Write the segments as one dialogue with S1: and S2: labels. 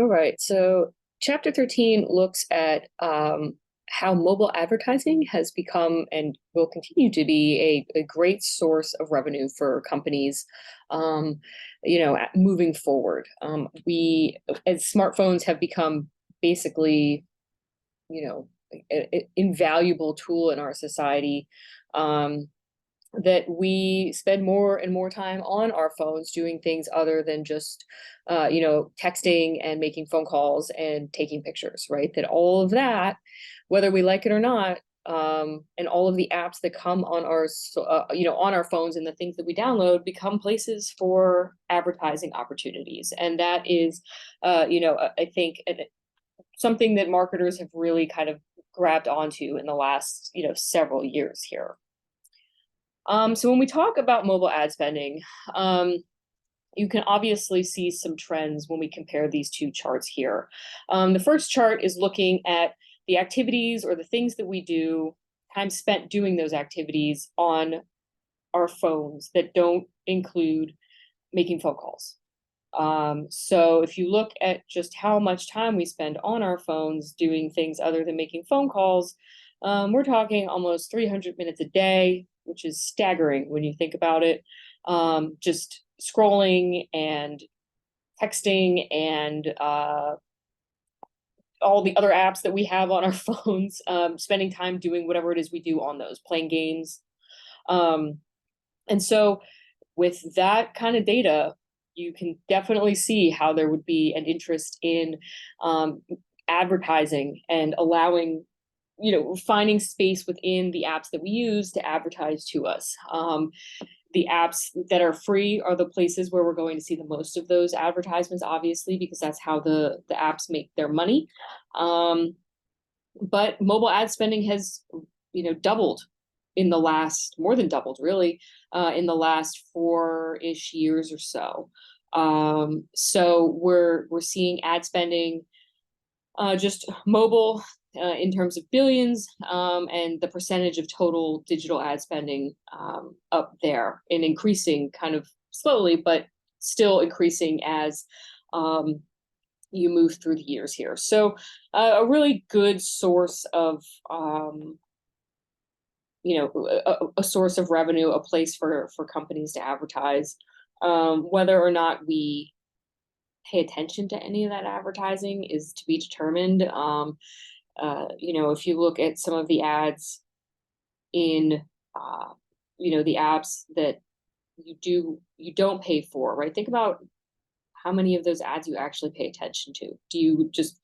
S1: All right. So chapter 13 looks at how mobile advertising has become and will continue to be a great source of revenue for companies, um, moving forward. As smartphones have become basically, an invaluable tool in our society. Um, that we spend more and more time on our phones doing things other than just texting and making phone calls and taking pictures, right? That all of that, whether we like it or not, and all of the apps that come on on our phones and the things that we download become places for advertising opportunities. And that is I think something that marketers have really kind of grabbed onto in the last several years here. So when we talk about mobile ad spending, you can obviously see some trends when we compare these two charts here. The first chart is looking at the activities or the things that we do, time spent doing those activities on our phones that don't include making phone calls. So if you look at just how much time we spend on our phones doing things other than making phone calls, we're talking almost 300 minutes a day, which is staggering when you think about it. Just scrolling and texting and all the other apps that we have on our phones, spending time doing whatever it is we do on those, playing games. And so with that kind of data, you can definitely see how there would be an interest in advertising and allowing, finding space within the apps that we use to advertise to us. The apps that are free are the places where we're going to see the most of those advertisements, obviously, because that's how the apps make their money. But mobile ad spending has, doubled in the last, more than doubled really, in the last 4-ish years or so. So we're seeing ad spending, just mobile, in terms of billions, and the percentage of total digital ad spending up there and increasing kind of slowly, but still increasing as you move through the years here. So a really good source of, a source of revenue, a place for companies to advertise. Whether or not we pay attention to any of that advertising is to be determined. If you look at some of the ads in, the apps that you don't pay for, right? Think about how many of those ads you actually pay attention to. Do you just,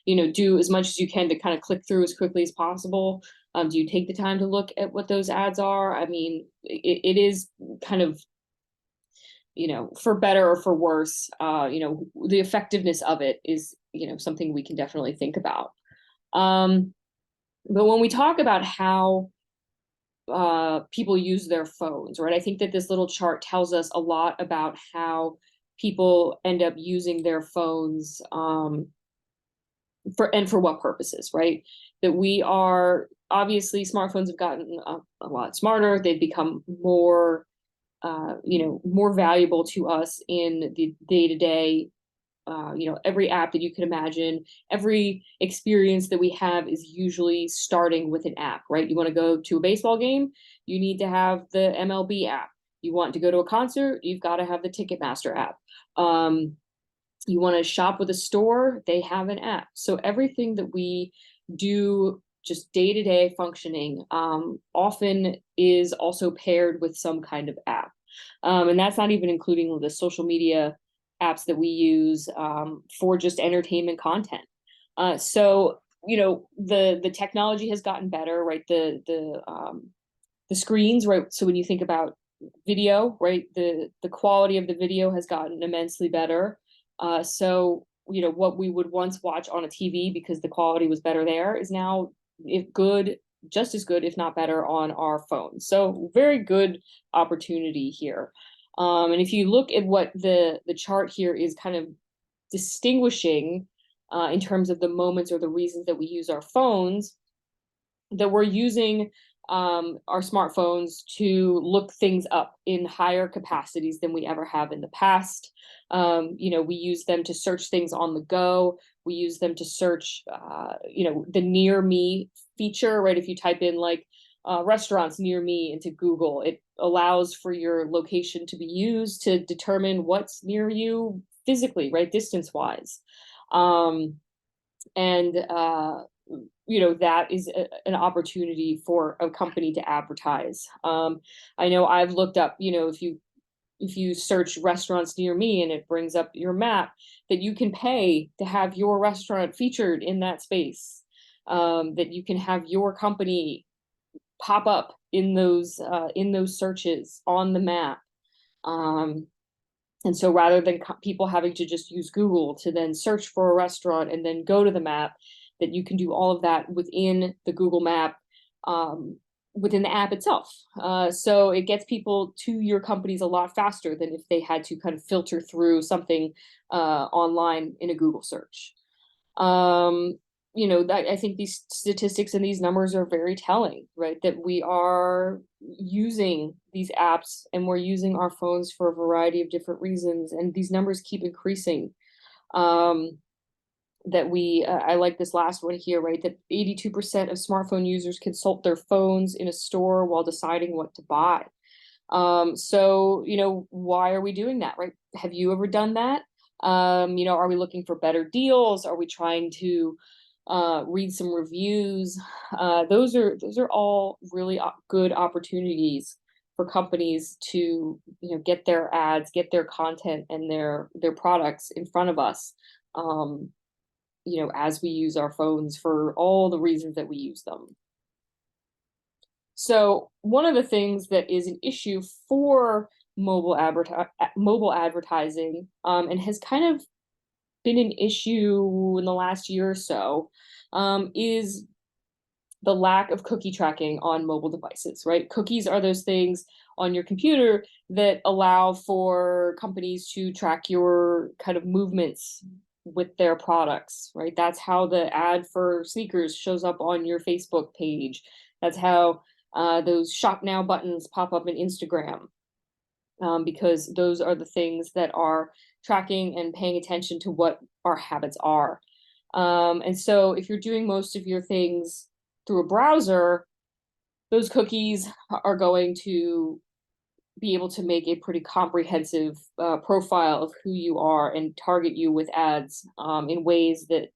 S1: do as much as you can to kind of click through as quickly as possible? Do you take the time to look at what those ads are? I mean, it is kind of, for better or for worse, the effectiveness of it is, something we can definitely think about. But when we talk about how people use their phones, right? I think that this little chart tells us a lot about how people end up using their phones, for what purposes, right? That we are, obviously smartphones have gotten a lot smarter. They've become more, more valuable to us in the day-to-day. Every app that you can imagine, every experience that we have is usually starting with an app, right? You want to go to a baseball game, you need to have the MLB app. You want to go to a concert, you've got to have the Ticketmaster app. You want to shop with a store, they have an app. So everything that we do, just day-to-day functioning, often is also paired with some kind of app. And that's not even including the social media apps that we use for just entertainment content. So the technology has gotten better, right? The screens, right? So when you think about video, right, the quality of the video has gotten immensely better. So what we would once watch on a TV because the quality was better there is now just as good, if not better, on our phones. So very good opportunity here. And if you look at what the chart here is kind of distinguishing in terms of the moments or the reasons that we use our phones, that we're using our smartphones to look things up in higher capacities than we ever have in the past. We use them to search things on the go. We use them to search, the near me feature, right? If you type in like restaurants near me into Google, it allows for your location to be used to determine what's near you physically, right? Distance wise. Um, and that is an opportunity for a company to advertise. I know I've looked up, if you search restaurants near me and it brings up your map, that you can pay to have your restaurant featured in that space, that you can have your company pop up in those searches on the map. And so rather than people having to just use Google to then search for a restaurant and then go to the map, that you can do all of that within the Google map, within the app itself. So it gets people to your companies a lot faster than if they had to kind of filter through something online in a Google search. I think these statistics and these numbers are very telling, right? That we are using these apps and we're using our phones for a variety of different reasons, and these numbers keep increasing. I like this last one here, right? That 82% of smartphone users consult their phones in a store while deciding what to buy. Why are we doing that, right? Have you ever done that? Are we looking for better deals? Are we trying to read some reviews? Those are all really good opportunities for companies to get their ads, get their content and their products in front of us. As we use our phones for all the reasons that we use them. So one of the things that is an issue for mobile advertising, and has kind of been an issue in the last year or so, is the lack of cookie tracking on mobile devices, right? Cookies are those things on your computer that allow for companies to track your kind of movements with their products, right? That's how the ad for sneakers shows up on your Facebook page. That's how those shop now buttons pop up in Instagram, because those are the things that are tracking and paying attention to what our habits are. And so if you're doing most of your things through a browser, those cookies are going to be able to make a pretty comprehensive profile of who you are and target you with ads in ways that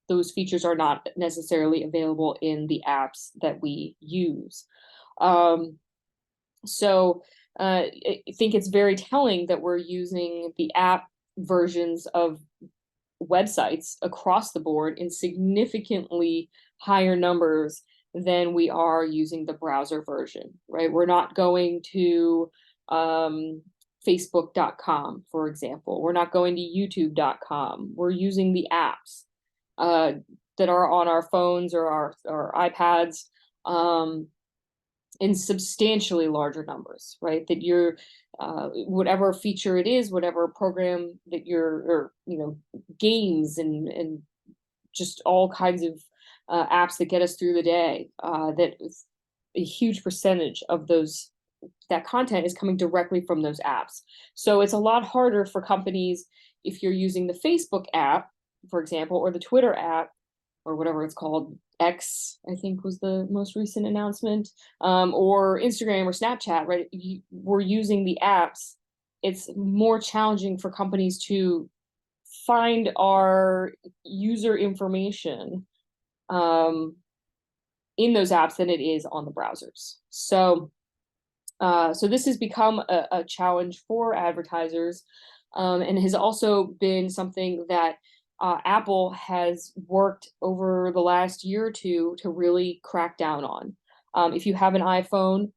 S1: those features are not necessarily available in the apps that we use. I think it's very telling that we're using the app versions of websites across the board in significantly higher numbers than we are using the browser version, right? We're not going to Facebook.com, for example. We're not going to YouTube.com. We're using the apps that are on our phones or our iPads in substantially larger numbers, right? That you're whatever feature it is, whatever program that or games and just all kinds of apps that get us through the day, that a huge percentage of that content is coming directly from those apps. So it's a lot harder for companies if you're using the Facebook app, for example, or the Twitter app, or whatever it's called, X, I think was the most recent announcement, or Instagram or Snapchat, right? We're using the apps. It's more challenging for companies to find our user information in those apps than it is on the browsers. So this has become a challenge for advertisers, and has also been something that Apple has worked over the last year or two to really crack down on. If you have an iPhone,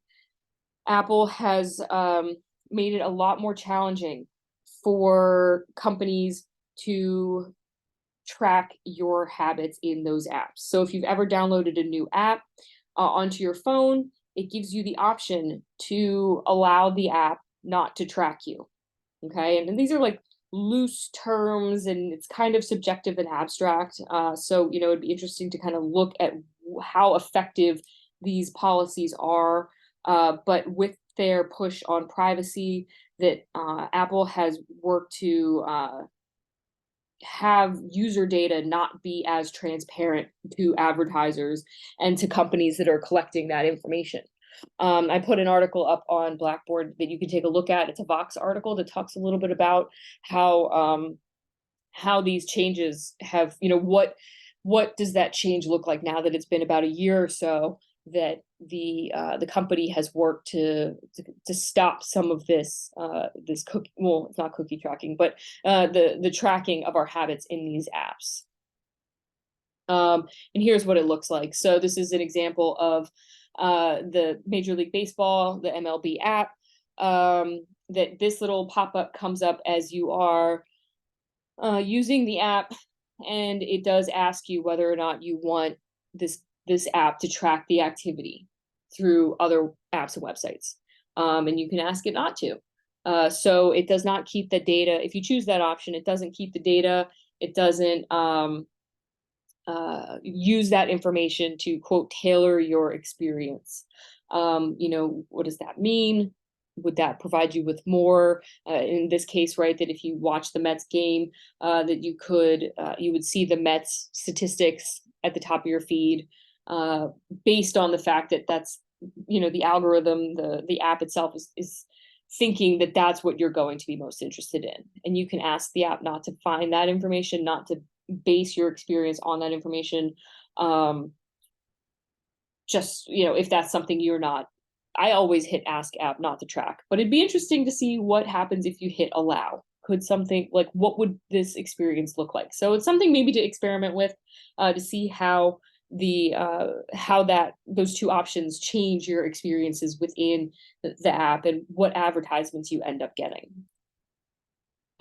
S1: Apple has made it a lot more challenging for companies to track your habits in those apps. So if you've ever downloaded a new app onto your phone, it gives you the option to allow the app not to track you. Okay, and these are like loose terms and it's kind of subjective and abstract. So it'd be interesting to kind of look at how effective these policies are, but with their push on privacy, that Apple has worked to have user data not be as transparent to advertisers and to companies that are collecting that information. I put an article up on Blackboard that you can take a look at. It's a Vox article that talks a little bit about how these changes have, what does that change look like now that it's been about a year or so that the company has worked to stop some of this this cookie, well, it's not cookie tracking, but the tracking of our habits in these apps. And here's what it looks like. So this is an example of the Major League Baseball, the MLB app. That this little pop-up comes up as you are using the app, and it does ask you whether or not you want this app to track the activity through other apps and websites. And you can ask it not to. So it does not keep the data. If you choose that option, it doesn't keep the data. It doesn't use that information to, quote, tailor your experience. What does that mean? Would that provide you with more, in this case, right, that if you watch the Mets game, that you would see the Mets statistics at the top of your feed, based on the fact that that's, the algorithm, the app itself is thinking that that's what you're going to be most interested in. And you can ask the app not to find that information, not to base your experience on that information. Just, if that's something you're not, I always hit ask app not to track, but it'd be interesting to see what happens if you hit allow. Could something like, what would this experience look like? So it's something maybe to experiment with, to see how those two options change your experiences within the app and what advertisements you end up getting.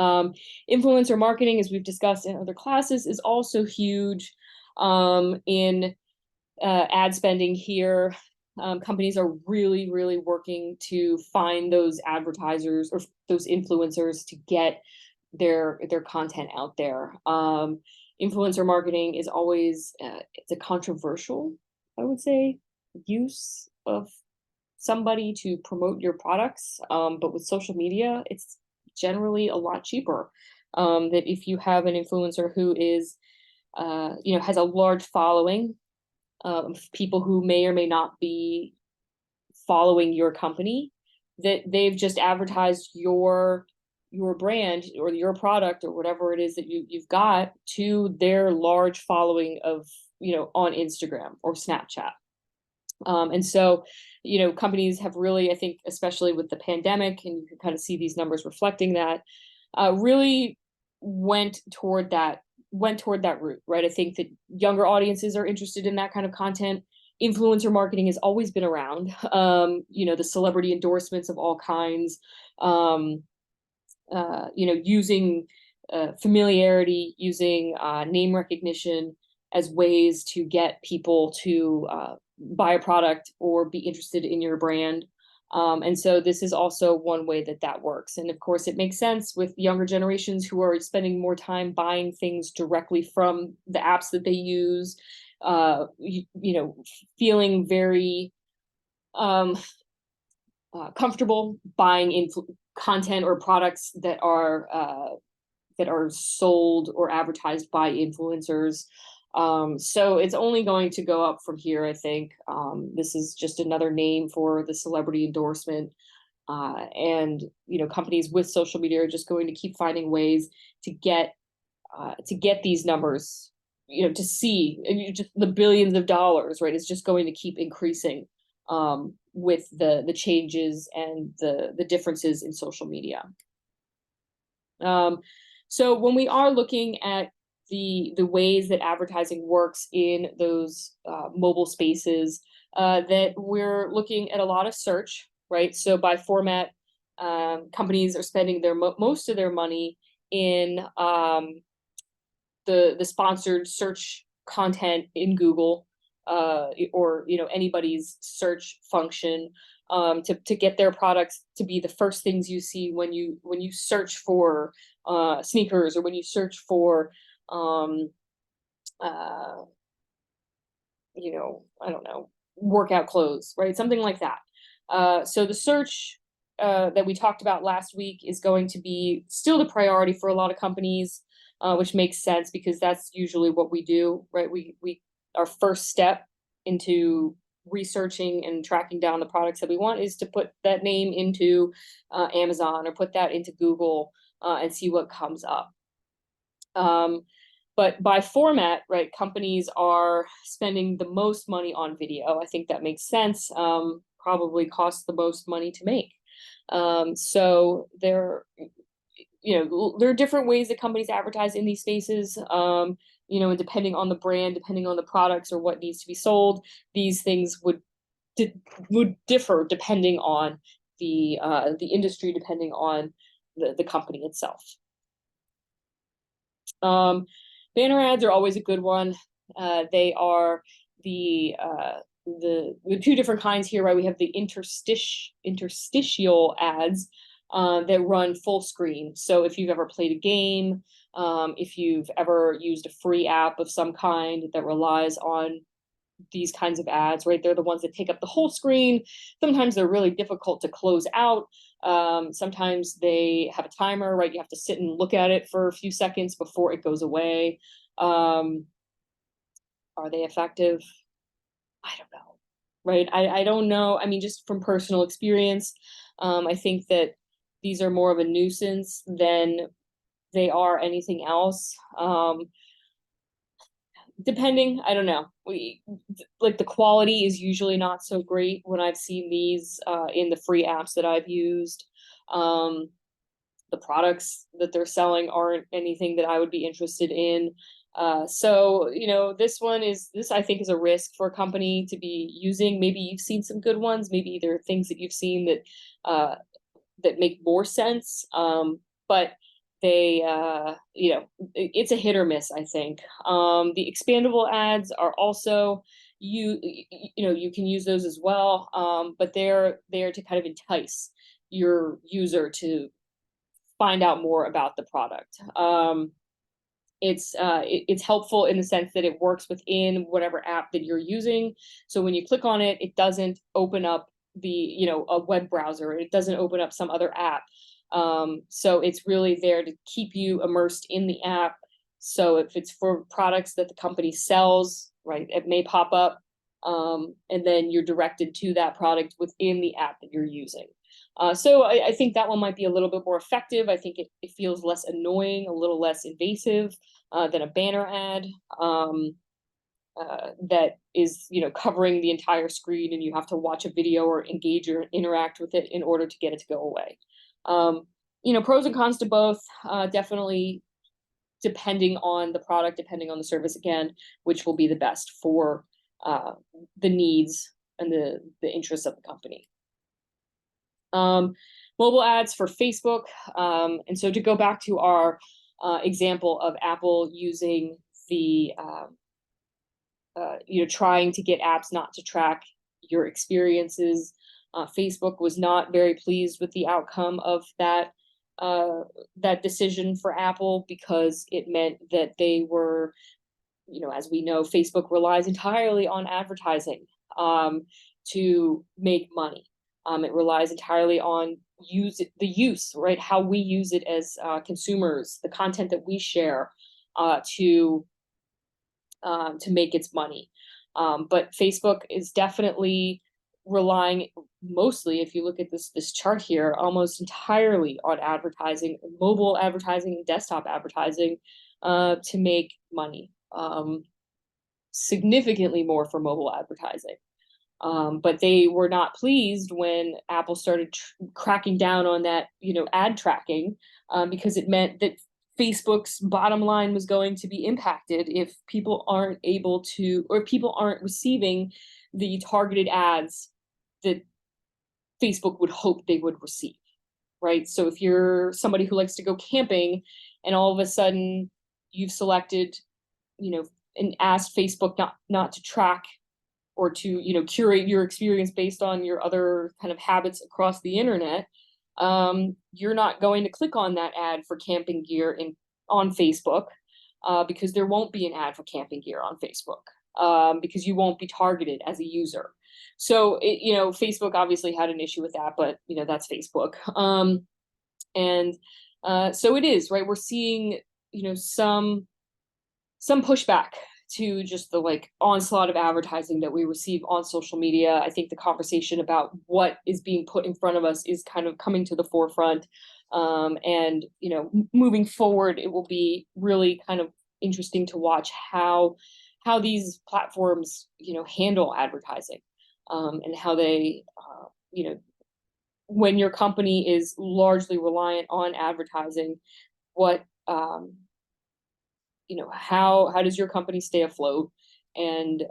S1: Influencer marketing, as we've discussed in other classes, is also huge in ad spending here. Companies are really, really working to find those advertisers or those influencers to get their content out there. Influencer marketing is always, it's a controversial, I would say, use of somebody to promote your products. But with social media, it's generally a lot cheaper. That if you have an influencer who is, has a large following, people who may or may not be following your company, that they've just advertised your brand or your product or whatever it is that you've got to their large following of, on Instagram or Snapchat. And so, companies have really, I think, especially with the pandemic, and you can kind of see these numbers reflecting that, really went toward that route, right? I think that younger audiences are interested in that kind of content. Influencer marketing has always been around, the celebrity endorsements of all kinds, using familiarity, using name recognition as ways to get people to buy a product or be interested in your brand. And so this is also one way that works. And of course, it makes sense with younger generations who are spending more time buying things directly from the apps that they use, feeling very comfortable buying content or products that are sold or advertised by influencers. So it's only going to go up from here, I think. This is just another name for the celebrity endorsement. And companies with social media are just going to keep finding ways to get these numbers, to see just the billions of dollars, right? It's just going to keep increasing with the changes and the differences in social media. So when we are looking at the ways that advertising works in those mobile spaces, that we're looking at a lot of search, right? So by format, companies are spending most of their money in the sponsored search content in Google, or anybody's search function, to get their products to be the first things you see when you search for sneakers, or when you search for I don't know, workout clothes, right? Something like that. So the search that we talked about last week is going to be still the priority for a lot of companies, which makes sense because that's usually what we do, right? We our first step into researching and tracking down the products that we want is to put that name into Amazon or put that into Google and see what comes up. But by format, right, companies are spending the most money on video. I think that makes sense. Probably costs the most money to make. So there, there are different ways that companies advertise in these spaces. And depending on the brand, depending on the products or what needs to be sold, these things would differ depending on the industry, depending on the company itself. Banner ads are always a good one. They are the two different kinds here, right? We have the interstitial ads that run full screen. So if you've ever played a game, if you've ever used a free app of some kind that relies on these kinds of ads, right? They're the ones that take up the whole screen. Sometimes they're really difficult to close out. Sometimes they have a timer, right? You have to sit and look at it for a few seconds before it goes away. Are they effective? I don't know, right? I don't know. I mean, just from personal experience, I think that these are more of a nuisance than they are anything else. Depending, I don't know. Like the quality is usually not so great when I've seen these in the free apps that I've used. The products that they're selling aren't anything that I would be interested in. So this I think is a risk for a company to be using. Maybe you've seen some good ones. Maybe there are things that you've seen that make more sense. But they it's a hit or miss, I think. The expandable ads are also you can use those as well, but they're there to kind of entice your user to find out more about the product. It's helpful in the sense that it works within whatever app that you're using. So when you click on it, it doesn't open up a web browser. It doesn't open up some other app. So it's really there to keep you immersed in the app. So if it's for products that the company sells, right, it may pop up, and then you're directed to that product within the app that you're using. So I think that one might be a little bit more effective. I think it feels less annoying, a little less invasive than a banner ad that is, covering the entire screen and you have to watch a video or engage or interact with it in order to get it to go away. Pros and cons to both, definitely depending on the product, depending on the service, again, which will be the best for the needs and the interests of the company. Mobile ads for Facebook. And so to go back to our example of Apple using the, trying to get apps not to track your experiences, Facebook was not very pleased with the outcome of that decision for Apple, because it meant that they were, as we know, Facebook relies entirely on advertising to make money. It relies entirely on the use, right? How we use it as consumers, the content that we share to make its money. But Facebook is definitely relying mostly, if you look at this chart here, almost entirely on advertising, mobile advertising and desktop advertising to make money. Significantly more for mobile advertising. But they were not pleased when Apple started cracking down on that, ad tracking, because it meant that Facebook's bottom line was going to be impacted if people aren't able to, or people aren't receiving the targeted ads that Facebook would hope they would receive, right? So if you're somebody who likes to go camping and all of a sudden you've selected, and asked Facebook not to track or to, curate your experience based on your other kind of habits across the internet, you're not going to click on that ad for camping gear on Facebook, because there won't be an ad for camping gear on Facebook, because you won't be targeted as a user. So Facebook obviously had an issue with that, but that's Facebook. And so it is, right? We're seeing some pushback to just the like onslaught of advertising that we receive on social media. I think the conversation about what is being put in front of us is kind of coming to the forefront. And moving forward, it will be really kind of interesting to watch how these platforms handle advertising, and how they when your company is largely reliant on advertising, what how does your company stay afloat, and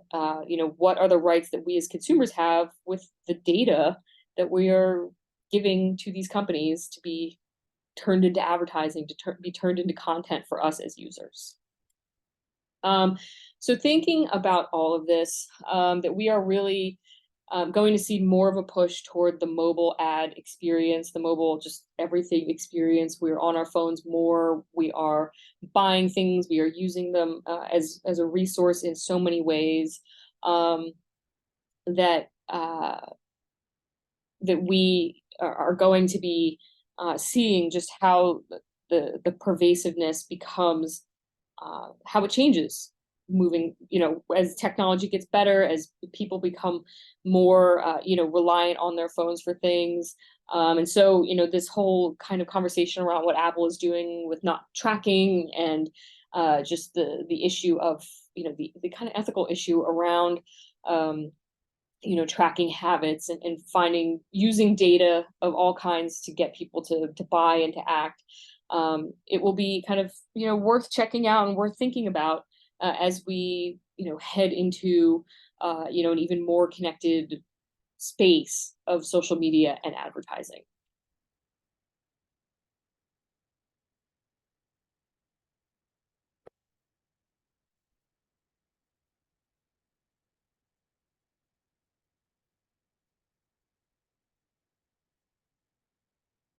S1: what are the rights that we as consumers have with the data that we are giving to these companies to be turned into advertising, to be turned into content for us as users. So thinking about all of this, that we are really going to see more of a push toward the mobile ad experience, the mobile just everything experience. We're on our phones more. We are buying things. We are using them as a resource in so many ways, that that we are going to be seeing just how the pervasiveness becomes, how it changes moving, as technology gets better, as people become more, reliant on their phones for things. And so, this whole kind of conversation around what Apple is doing with not tracking, and just the issue of, the kind of ethical issue around, tracking habits, and finding, using data of all kinds to get people to buy and to act. It will be kind of, worth checking out and worth thinking about, as we, head into, an even more connected space of social media and advertising.